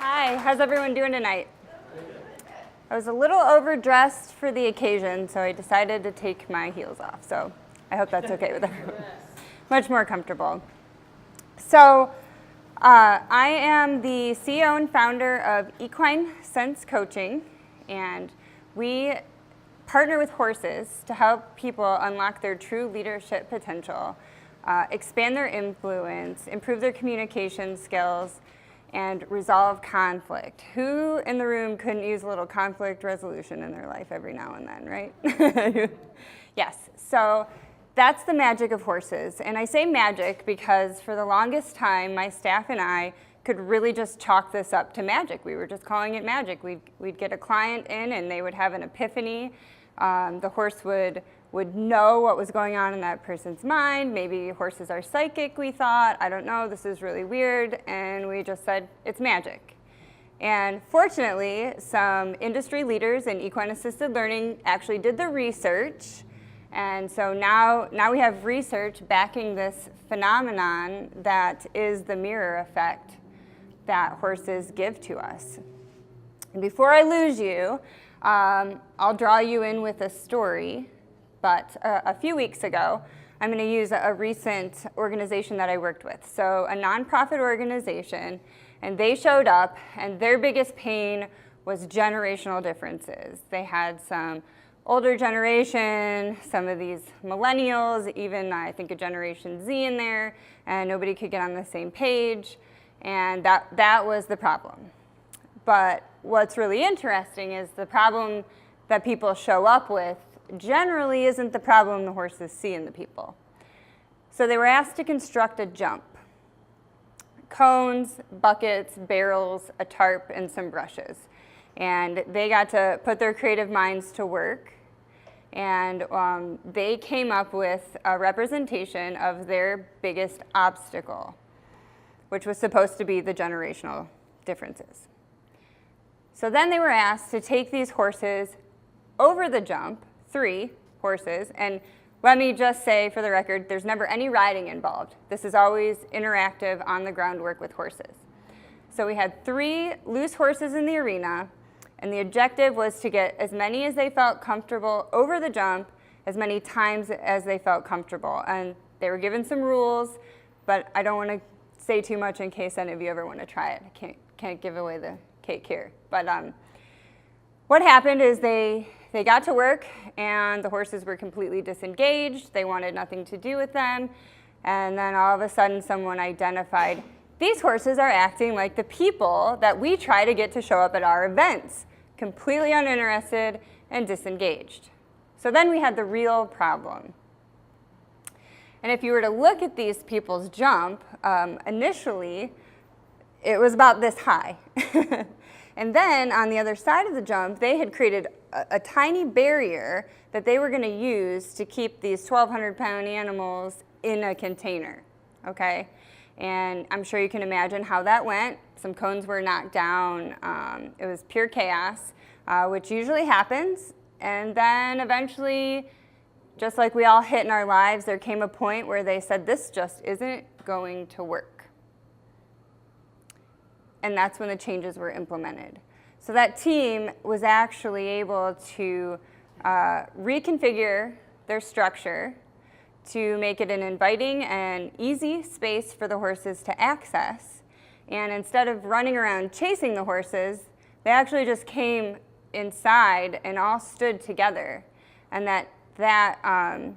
Hi, how's everyone doing tonight? I was a little overdressed for the occasion, so I decided to take my heels off. So I hope that's okay with everyone. Much more comfortable. So I am the CEO and founder of Equine Sense Coaching, and we partner with horses to help people unlock their true leadership potential, expand their influence, improve their communication skills, and resolve conflict. Who in the room couldn't use a little conflict resolution in their life every now and then, right? Yes, so that's the magic of horses. And I say magic because for the longest time, my staff and I could really just chalk this up to magic. We were just calling it magic. We'd get a client in and they would have an epiphany. The horse would know what was going on in that person's mind. Maybe horses are psychic, we thought. I don't know, this is really weird. And we just said, it's magic. And fortunately, some industry leaders in equine assisted learning actually did the research. And so now we have research backing this phenomenon that is the mirror effect that horses give to us. And before I lose you, I'll draw you in with a story. But a few weeks ago, I'm going to use a recent organization that I worked with. So a nonprofit organization, and they showed up, and their biggest pain was generational differences. They had some older generation, some of these millennials, even I think a Generation Z in there, and nobody could get on the same page, and that was the problem. But what's really interesting is the problem that people show up with generally isn't the problem the horses see in the people. So they were asked to construct a jump. Cones, buckets, barrels, a tarp, and some brushes. And they got to put their creative minds to work. And they came up with a representation of their biggest obstacle, which was supposed to be the generational differences. So then they were asked to take these horses over the jump, 3 horses, and let me just say for the record, there's never any riding involved. This is always interactive on the ground work with horses. So we had 3 loose horses in the arena, and the objective was to get as many as they felt comfortable over the jump, as many times as they felt comfortable. And they were given some rules, but I don't want to say too much in case any of you ever want to try it. I can't give away the cake here. But what happened is they got to work, and the horses were completely disengaged. They wanted nothing to do with them. And then all of a sudden, someone identified, these horses are acting like the people that we try to get to show up at our events, completely uninterested and disengaged. So then we had the real problem. And if you were to look at these people's jump, initially, it was about this high. And then on the other side of the jump, they had created a tiny barrier that they were going to use to keep these 1,200-pound animals in a container, okay? And I'm sure you can imagine how that went. Some cones were knocked down. It was pure chaos, which usually happens. And then eventually, just like we all hit in our lives, there came a point where they said, this just isn't going to work. And that's when the changes were implemented. So that team was actually able to reconfigure their structure to make it an inviting and easy space for the horses to access. And instead of running around chasing the horses, they actually just came inside and all stood together. And that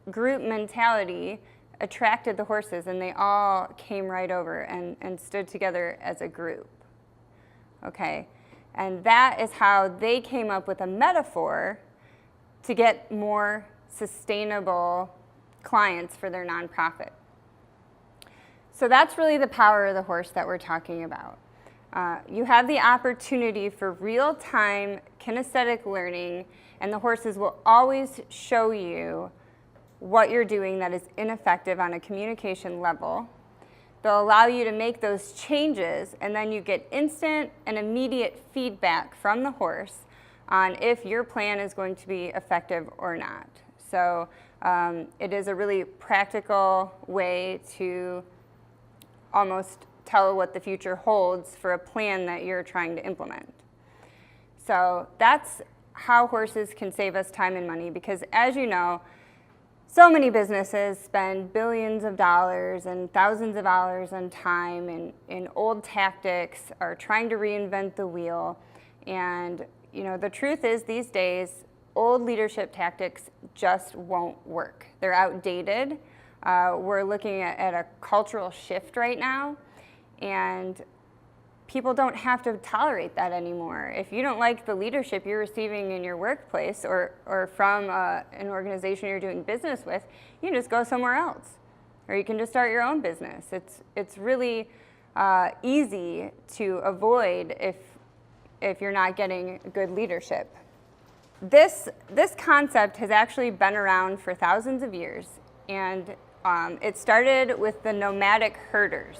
group mentality attracted the horses, and they all came right over and stood together as a group, okay? And that is how they came up with a metaphor to get more sustainable clients for their nonprofit. So that's really the power of the horse that we're talking about. You have the opportunity for real-time kinesthetic learning, and the horses will always show you what you're doing that is ineffective on a communication level. They'll allow you to make those changes, and then you get instant and immediate feedback from the horse on if your plan is going to be effective or not. So it is a really practical way to almost tell what the future holds for a plan that you're trying to implement. So that's how horses can save us time and money, because as you know, so many businesses spend billions of dollars and thousands of hours on time in old tactics, are trying to reinvent the wheel. And the truth is, these days, old leadership tactics just won't work. They're outdated. We're looking at a cultural shift right now, and people don't have to tolerate that anymore. If you don't like the leadership you're receiving in your workplace or from an organization you're doing business with, you can just go somewhere else, or you can just start your own business. It's really easy to avoid if you're not getting good leadership. This concept has actually been around for thousands of years, and it started with the nomadic herders.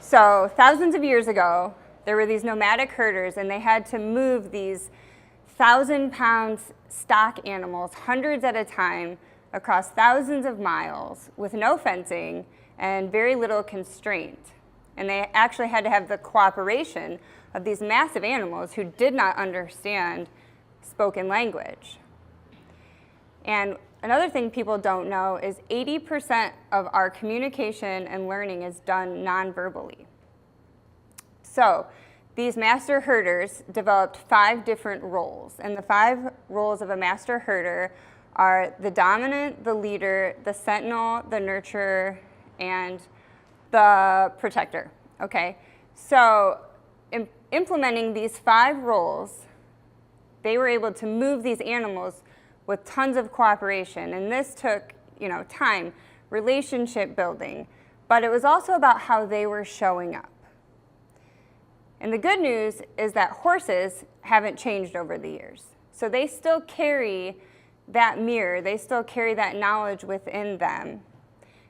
So thousands of years ago, there were these nomadic herders, and they had to move these 1,000-pound stock animals, hundreds at a time, across thousands of miles with no fencing and very little constraint. And they actually had to have the cooperation of these massive animals who did not understand spoken language. And another thing people don't know is 80% of our communication and learning is done non-verbally. So these master herders developed 5 different roles, and the 5 roles of a master herder are the dominant, the leader, the sentinel, the nurturer, and the protector. Okay, so implementing these 5 roles, they were able to move these animals with tons of cooperation, and this took time, relationship building, but it was also about how they were showing up. And the good news is that horses haven't changed over the years, so they still carry that mirror, they still carry that knowledge within them.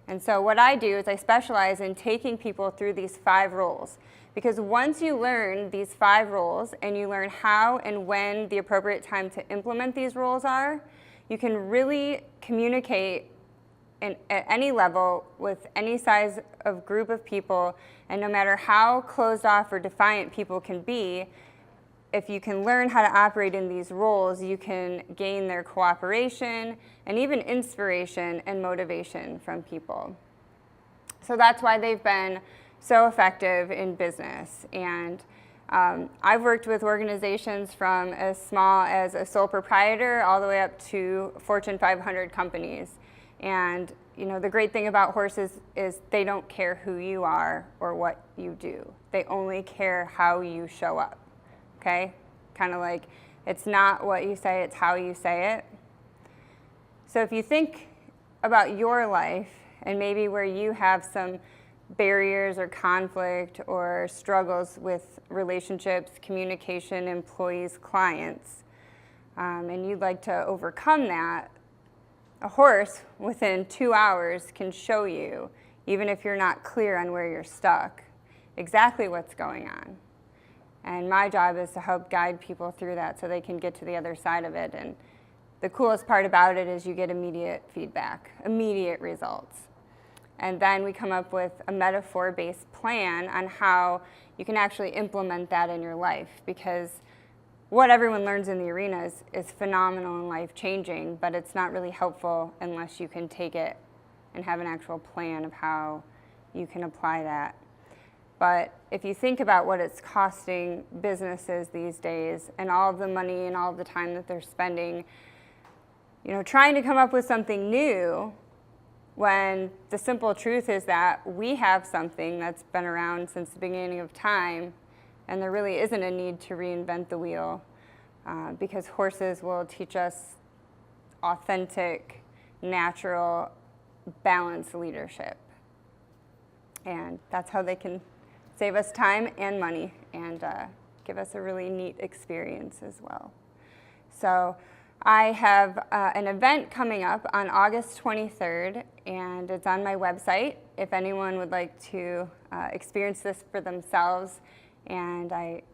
And so what I do is I specialize in taking people through these 5 roles, because once you learn these 5 roles and you learn how and when the appropriate time to implement these roles are, you can really communicate at any level with any size of group of people, and no matter how closed off or defiant people can be, if you can learn how to operate in these roles, you can gain their cooperation and even inspiration and motivation from people. So that's why they've been so effective in business. And I've worked with organizations from as small as a sole proprietor all the way up to Fortune 500 companies. And the great thing about horses is they don't care who you are or what you do. They only care how you show up. Okay? Kind of like, it's not what you say, it's how you say it. So if you think about your life and maybe where you have some barriers or conflict or struggles with relationships, communication, employees, clients, and you'd like to overcome that, a horse within 2 hours can show you, even if you're not clear on where you're stuck, exactly what's going on. And my job is to help guide people through that so they can get to the other side of it. And the coolest part about it is you get immediate feedback, immediate results. And then we come up with a metaphor-based plan on how you can actually implement that in your life, because what everyone learns in the arena is phenomenal and life-changing, but it's not really helpful unless you can take it and have an actual plan of how you can apply that. But if you think about what it's costing businesses these days and all of the money and all of the time that they're spending, trying to come up with something new, when the simple truth is that we have something that's been around since the beginning of time, and there really isn't a need to reinvent the wheel, because horses will teach us authentic, natural, balanced leadership. And that's how they can save us time and money and give us a really neat experience as well. So I have an event coming up on August 23rd, and it's on my website if anyone would like to experience this for themselves. And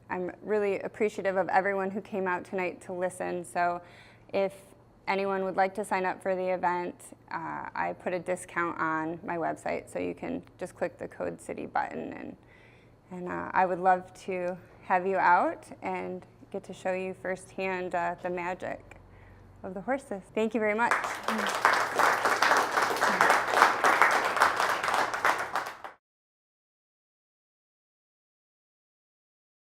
I'm really appreciative of everyone who came out tonight to listen. So if anyone would like to sign up for the event, I put a discount on my website, so you can just click the Code City button, and I would love to have you out and get to show you firsthand the magic of the horses. Thank you very much.